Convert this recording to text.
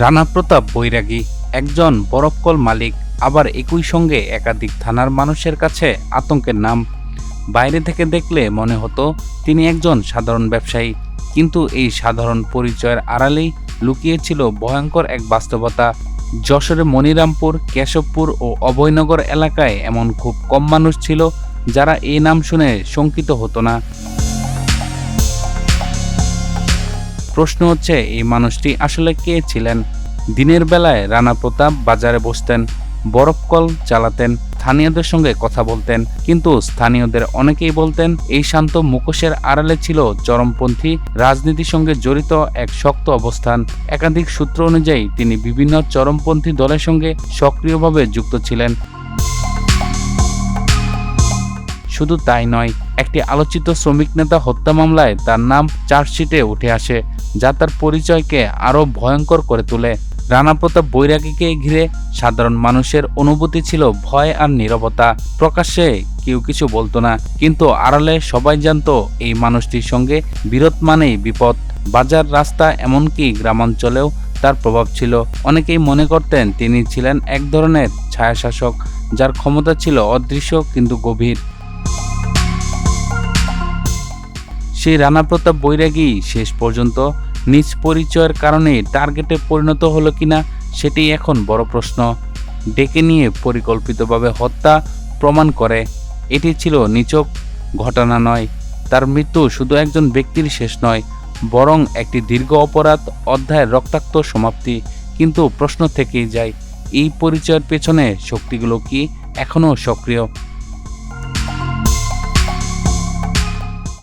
রানা প্রতাপ বৈরাগী একজন বরফকল মালিক, আবার একই সঙ্গে একাধিক থানার মানুষের কাছে আতঙ্কের নাম। বাইরে থেকে দেখলে মনে হতো তিনি একজন সাধারণ ব্যবসায়ী, কিন্তু এই সাধারণ পরিচয়ের আড়ালেই লুকিয়েছিল ভয়ঙ্কর এক বাস্তবতা। যশোরে মনিরামপুর, কেশবপুর ও অভয়নগর এলাকায় এমন খুব কম মানুষ ছিল যারা এই নাম শুনে শঙ্কিত হতো না। প্রশ্ন হচ্ছে, এই মানুষটি আসলে কে ছিলেন? দিনের বেলায় রানা প্রতাপ বাজারে বসতেন, বরফকল চালাতেন, স্থানীয়দের সঙ্গে কথা বলতেন, কিন্তু স্থানীয়দের অনেকেই বলতেন এই শান্ত মুখোশের আড়ালে ছিল চরমপন্থী রাজনীতির সঙ্গে জড়িত এক শক্ত অবস্থান। একাধিক সূত্র অনুযায়ী তিনি বিভিন্ন চরমপন্থী দলের সঙ্গে সক্রিয়ভাবে যুক্ত ছিলেন। শুধু তাই নয়, একটি আলোচিত শ্রমিক নেতা হত্যা মামলায় তার নাম চার্জশিটে উঠে আসে, যা তার পরিচয়কে আরও ভয়ঙ্কর করে তোলে। রানা প্রতাপ বৈরাগীকে ঘিরে সাধারণ মানুষের অনুভূতি ছিল ভয় আর নীরবতা। প্রকাশ্যে কেউ কিছু বলতো না, কিন্তু আড়ালে সবাই জানতো এই মানুষটির সঙ্গে বিরোধ মানেই বিপদ। বাজার, রাস্তা, এমনকি গ্রামাঞ্চলেও তার প্রভাব ছিল। অনেকেই মনে করতেন তিনি ছিলেন এক ধরনের ছায়াশাসক, যার ক্ষমতা ছিল অদৃশ্য কিন্তু গভীর। সেই রানা প্রতাপ বৈরাগী শেষ পর্যন্ত নিজ পরিচয়ের কারণে টার্গেটে পরিণত হলো কিনা, সেটি এখন বড় প্রশ্ন। ডেকে নিয়ে পরিকল্পিতভাবে হত্যা প্রমাণ করে এটি ছিল নিছক ঘটনা নয়। তার মৃত্যু শুধু একজন ব্যক্তির শেষ নয়, বরং একটি দীর্ঘ অপরাধ অধ্যায়ের রক্তাক্ত সমাপ্তি। কিন্তু প্রশ্ন থেকেই যায়, এই পরিচয়ের পেছনে শক্তিগুলো কি এখনও সক্রিয়?